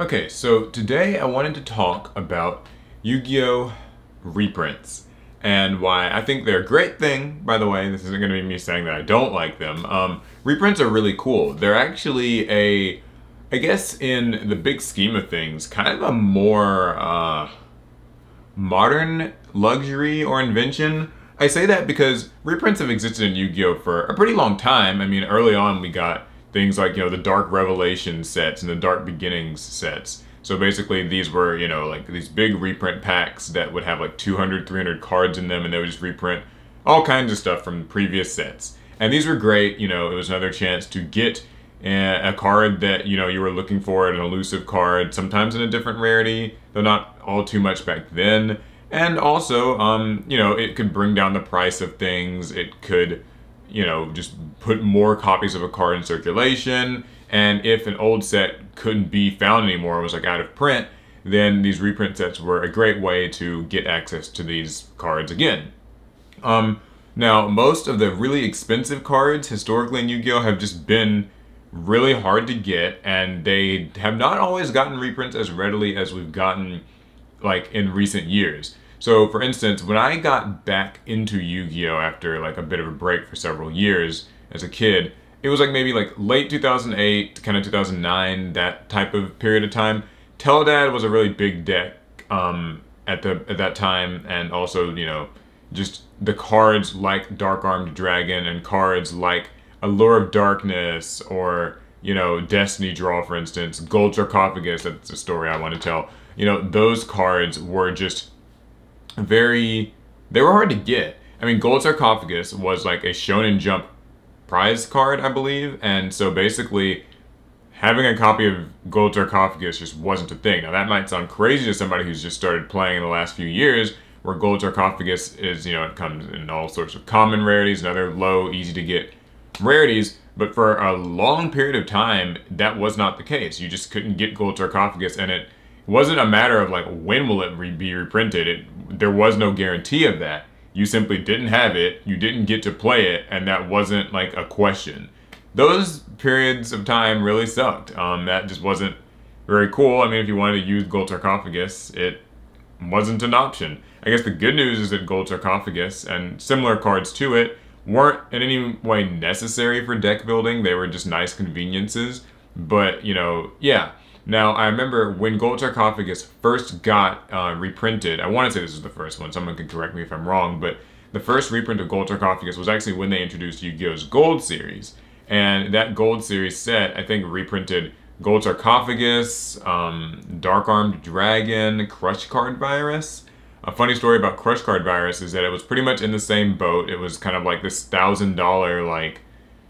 Okay, so today I wanted to talk about Yu-Gi-Oh! Reprints and why I think they're a great thing. By the way, this isn't going to be me saying that I don't like them. Reprints are really cool. They're actually I guess in the big scheme of things, kind of a more modern luxury or invention. I say that because reprints have existed in Yu-Gi-Oh! For a pretty long time. I mean, early on we got things like, the Dark Revelation sets and the Dark Beginnings sets. So basically these were, like these big reprint packs that would have like 200, 300 cards in them, and they would just reprint all kinds of stuff from previous sets. And these were great, it was another chance to get a card that, you were looking for, an elusive card, sometimes in a different rarity, though not all too much back then. And also, it could bring down the price of things. It could, just put more copies of a card in circulation. And if an old set couldn't be found anymore, was like out of print, then these reprint sets were a great way to get access to these cards again. Now, most of the really expensive cards historically in Yu-Gi-Oh! Have just been really hard to get, and they have not always gotten reprints as readily as we've gotten like in recent years. So for instance, when I got back into Yu-Gi-Oh! After like a bit of a break for several years as a kid, it was like maybe like late 2008 kind of 2009, that type of period of time. Teledad was a really big deck at that time, and also, just the cards like Dark Armed Dragon and cards like Allure of Darkness or, Destiny Draw, for instance, Gold Sarcophagus, that's a story I want to tell. Those cards were just they were hard to get. I mean, Gold Sarcophagus was like a Shonen Jump prize card, I believe, and so basically having a copy of Gold Sarcophagus just wasn't a thing. Now that might sound crazy to somebody who's just started playing in the last few years, where Gold Sarcophagus is, it comes in all sorts of common rarities and other low, easy to get rarities, but for a long period of time, that was not the case. You just couldn't get Gold Sarcophagus, and it wasn't a matter of like, when will it be reprinted? There was no guarantee of that. You simply didn't have it, you didn't get to play it, and that wasn't like a question. Those periods of time really sucked. That just wasn't very cool. I mean, if you wanted to use Gold Sarcophagus, it wasn't an option. I guess the good news is that Gold Sarcophagus and similar cards to it weren't in any way necessary for deck building. They were just nice conveniences. But, yeah. Now, I remember when Gold Sarcophagus first got reprinted, I want to say this was the first one, someone can correct me if I'm wrong, but the first reprint of Gold Sarcophagus was actually when they introduced Yu-Gi-Oh's Gold series. And that Gold series set, I think, reprinted Gold Sarcophagus, Dark Armed Dragon, Crush Card Virus. A funny story about Crush Card Virus is that it was pretty much in the same boat. It was kind of like this $1,000 like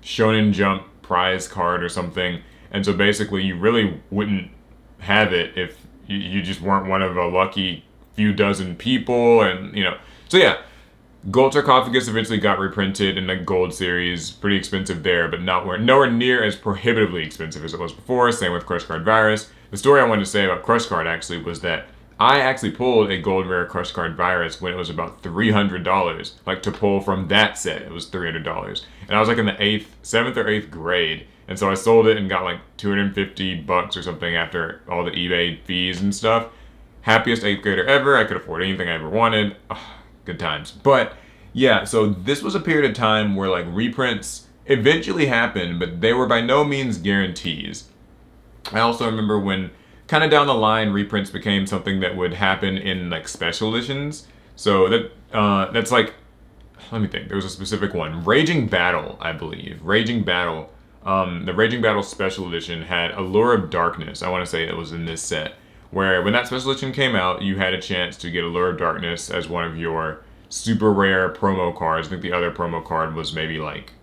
Shonen Jump prize card or something. And so basically you really wouldn't have it if you just weren't one of a lucky few dozen people, and So yeah, Gold Sarcophagus eventually got reprinted in the Gold series. Pretty expensive there, but nowhere near as prohibitively expensive as it was before. Same with Crush Card Virus. The story I wanted to say about Crush Card actually was that I actually pulled a Gold Rare Crush Card Virus when it was about $300. Like, to pull from that set, it was $300. And I was like in the 7th or 8th grade. And so I sold it and got like 250 bucks or something after all the eBay fees and stuff. Happiest 8th grader ever. I could afford anything I ever wanted. Oh, good times. But yeah, so this was a period of time where like reprints eventually happened, but they were by no means guarantees. I also remember when kind of down the line, reprints became something that would happen in like special editions. So that's like, let me think, there was a specific one. Raging Battle, I believe. Raging Battle. The Raging Battle Special Edition had Allure of Darkness. I want to say it was in this set, where when that Special Edition came out, you had a chance to get Allure of Darkness as one of your super rare promo cards. I think the other promo card was maybe like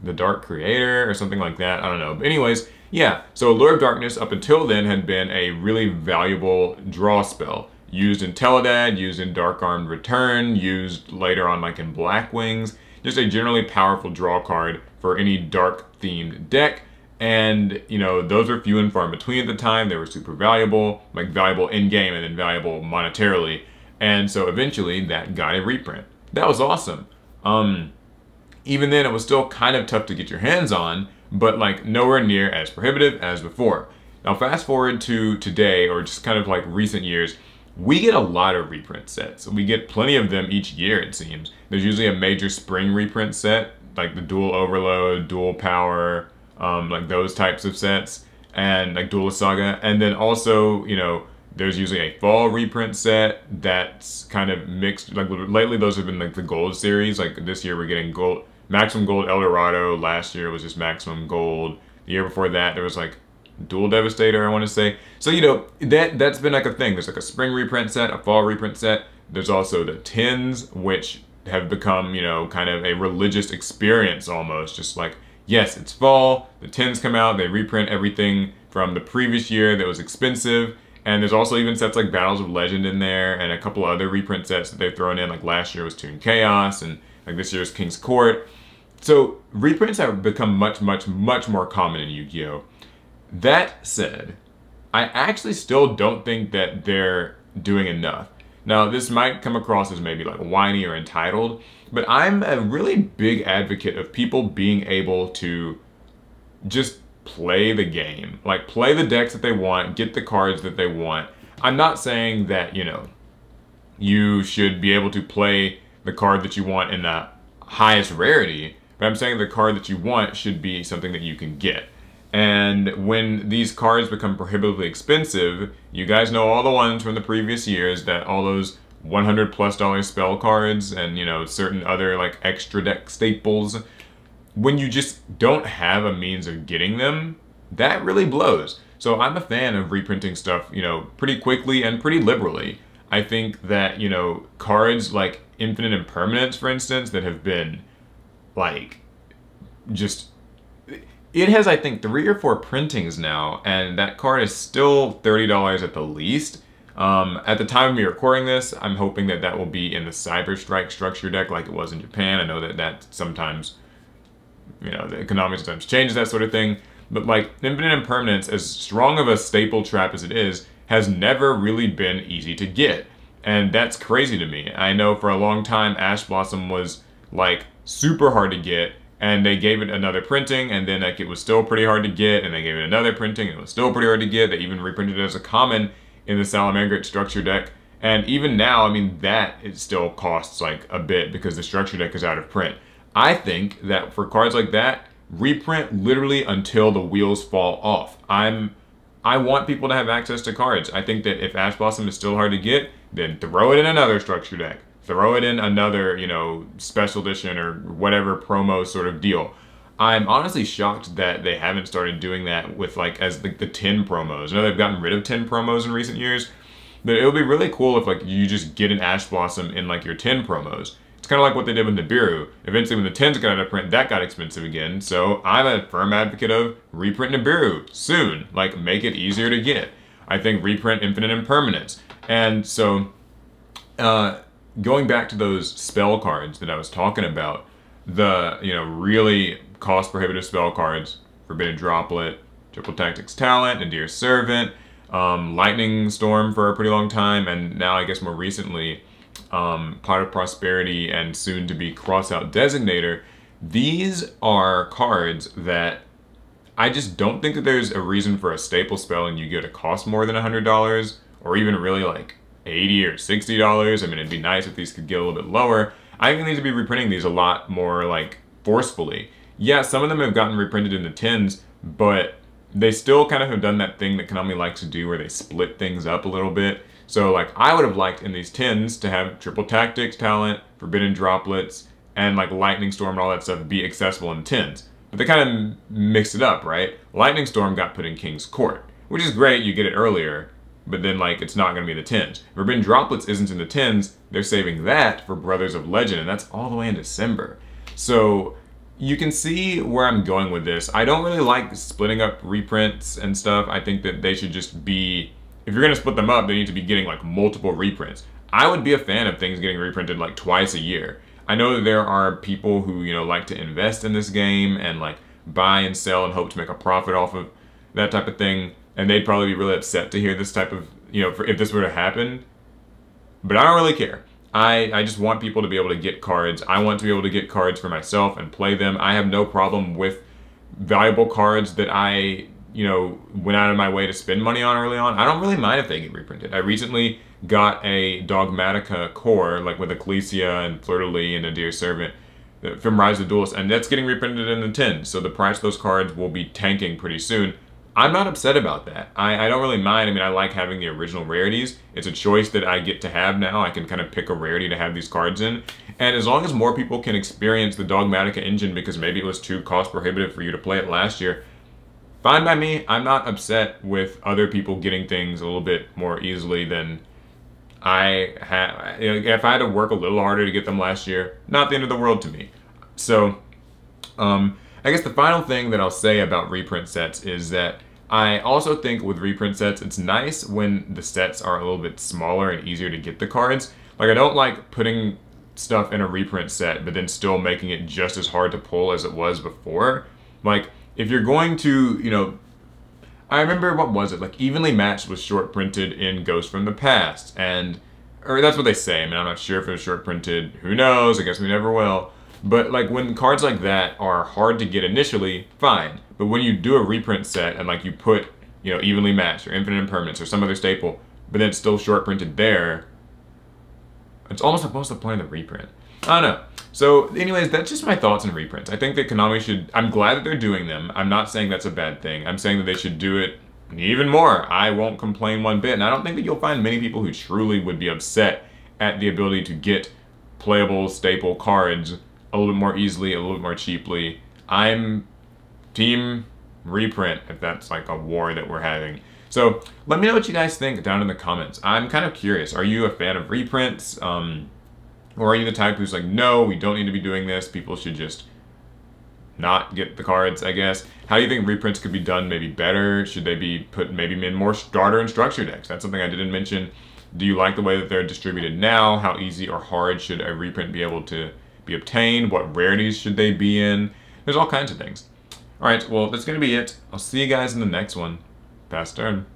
the Dark Creator or something like that. I don't know. But anyways, yeah. So Allure of Darkness up until then had been a really valuable draw spell. Used in Teledad, used in Dark Armed Return, used later on like in Black Wings. Just a generally powerful draw card for any dark-themed deck. And, those were few and far in between at the time. They were super valuable, like valuable in-game and then valuable monetarily. And so eventually that got a reprint. That was awesome. Even then, it was still kind of tough to get your hands on, but like nowhere near as prohibitive as before. Now fast forward to today, or just kind of like recent years, we get a lot of reprint sets. We get plenty of them each year, it seems. There's usually a major spring reprint set, like the Dual Overload, Dual Power, like those types of sets, and like Duelist Saga. And then also, you know, there's usually a fall reprint set that's kind of mixed. Like lately, those have been like the gold series. Like this year, we're getting gold, Maximum Gold El Dorado. Last year was just Maximum Gold. The year before that, there was like Dual Devastator, I want to say. So, you know, that's been like a thing. There's like a spring reprint set, a fall reprint set. There's also the tins, which have become, you know, kind of a religious experience almost. Just like, yes, it's fall, the tins come out, they reprint everything from the previous year that was expensive. And there's also even sets like Battles of Legend in there, and a couple other reprint sets that they've thrown in. Like last year was Toon Chaos, and like this year's King's Court. So reprints have become much more common in Yu-Gi-Oh! That said, I actually still don't think that they're doing enough. Now, this might come across as maybe like whiny or entitled, but I'm a really big advocate of people being able to just play the game. Like, play the decks that they want, get the cards that they want. I'm not saying that, you know, you should be able to play the card that you want in the highest rarity, but I'm saying the card that you want should be something that you can get. And when these cards become prohibitively expensive, you guys know all the ones from the previous years, that all those $100+ spell cards and, you know, certain other like extra deck staples, when you just don't have a means of getting them, that really blows. So I'm a fan of reprinting stuff, you know, pretty quickly and pretty liberally. I think that, you know, cards like Infinite Impermanence, for instance, that have been like just... It has, I think, 3 or 4 printings now, and that card is still $30 at the least. At the time of me recording this, I'm hoping that that will be in the Cyber Strike structure deck like it was in Japan. I know that that sometimes, you know, the economics sometimes changes, that sort of thing. But like, Infinite Impermanence, as strong of a staple trap as it is, has never really been easy to get. And that's crazy to me. I know for a long time, Ash Blossom was like super hard to get, and they gave it another printing, and then like it was still pretty hard to get, and they gave it another printing, and it was still pretty hard to get. They even reprinted it as a common in the Salamangreat structure deck. And even now, I mean, that it still costs like a bit because the structure deck is out of print. I think that for cards like that, reprint literally until the wheels fall off. I want people to have access to cards. I think that if Ash Blossom is still hard to get, then throw it in another structure deck. Throw it in another, you know, special edition or whatever promo sort of deal. I'm honestly shocked that they haven't started doing that with like as the 10 promos. I know they've gotten rid of 10 promos in recent years, but it would be really cool if like you just get an Ash Blossom in like your 10 promos. It's kind of like what they did with Nibiru. Eventually when the 10s got out of print, that got expensive again. So I'm a firm advocate of reprint Nibiru soon. Like, make it easier to get. I think reprint Infinite Impermanence. And so, going back to those spell cards that I was talking about, the, you know, really cost prohibitive spell cards, Forbidden Droplet, Triple Tactics Talent, Nadir Servant, Lightning Storm for a pretty long time, and now I guess more recently, Pot of Prosperity and soon to be Crossout Designator. These are cards that I just don't think that there's a reason for a staple spell in Yu-Gi-Oh! To cost more than $100, or even really like $80 or $60. I mean, it'd be nice if these could get a little bit lower. I think they need to be reprinting these a lot more like forcefully. Yeah, some of them have gotten reprinted in the 10s, but they still kind of have done that thing that Konami likes to do where they split things up a little bit. So like, I would have liked in these 10s to have Triple Tactics Talent, Forbidden Droplets, and like Lightning Storm and all that stuff be accessible in 10s. But they kind of mixed it up, right? Lightning Storm got put in King's Court, which is great, you get it earlier, but then like it's not going to be the 10s. Forbidden Droplets isn't in the 10s, they're saving that for Brothers of Legend, and that's all the way in December. So you can see where I'm going with this. I don't really like splitting up reprints and stuff. I think that they should just be, if you're going to split them up, they need to be getting like multiple reprints. I would be a fan of things getting reprinted like twice a year. I know that there are people who, you know, like to invest in this game and like buy and sell and hope to make a profit off of that type of thing. And they'd probably be really upset to hear this type of, you know, if this were to happen. But I don't really care. I just want people to be able to get cards. I want to be able to get cards for myself and play them. I have no problem with valuable cards that I you know, went out of my way to spend money on early on, I don't really mind if they get reprinted. I recently got a Dogmatica core, like with Ecclesia and Fleur-de-Lis and a Dear Servant from Rise of the Duelists, and that's getting reprinted in the 10s, so the price of those cards will be tanking pretty soon. I'm not upset about that. I don't really mind. I mean, I like having the original rarities. It's a choice that I get to have now. I can kind of pick a rarity to have these cards in. And as long as more people can experience the Dogmatica engine because maybe it was too cost prohibitive for you to play it last year, fine by me. I'm not upset with other people getting things a little bit more easily than I have. If I had to work a little harder to get them last year, not the end of the world to me. So, I guess the final thing that I'll say about reprint sets is that I also think with reprint sets, it's nice when the sets are a little bit smaller and easier to get the cards. Like, I don't like putting stuff in a reprint set, but then still making it just as hard to pull as it was before. Like, if you're going to, you know, I remember, what was it? Like, Evenly Matched was short printed in Ghost from the Past, or that's what they say. I mean, I'm not sure if it was short printed. Who knows? I guess we never will. But like when cards like that are hard to get initially, fine. But when you do a reprint set and like you put, you know, Evenly Matched or Infinite Impermanence or some other staple, but then it's still short printed there, it's almost like, what's the point of the reprint? I don't know. So anyways, that's just my thoughts on reprints. I think that Konami should, I'm glad that they're doing them. I'm not saying that's a bad thing. I'm saying that they should do it even more. I won't complain one bit. And I don't think that you'll find many people who truly would be upset at the ability to get playable staple cards a little bit more easily, a little bit more cheaply. I'm team reprint, if that's like a war that we're having. So let me know what you guys think down in the comments. I'm kind of curious. Are you a fan of reprints? Or are you the type who's like, no, we don't need to be doing this. People should just not get the cards, I guess. How do you think reprints could be done maybe better? Should they be put maybe in more starter and structure decks? That's something I didn't mention. Do you like the way that they're distributed now? How easy or hard should a reprint be able to be obtained? What rarities should they be in? There's all kinds of things. All right, well, that's going to be it. I'll see you guys in the next one. Pass turn.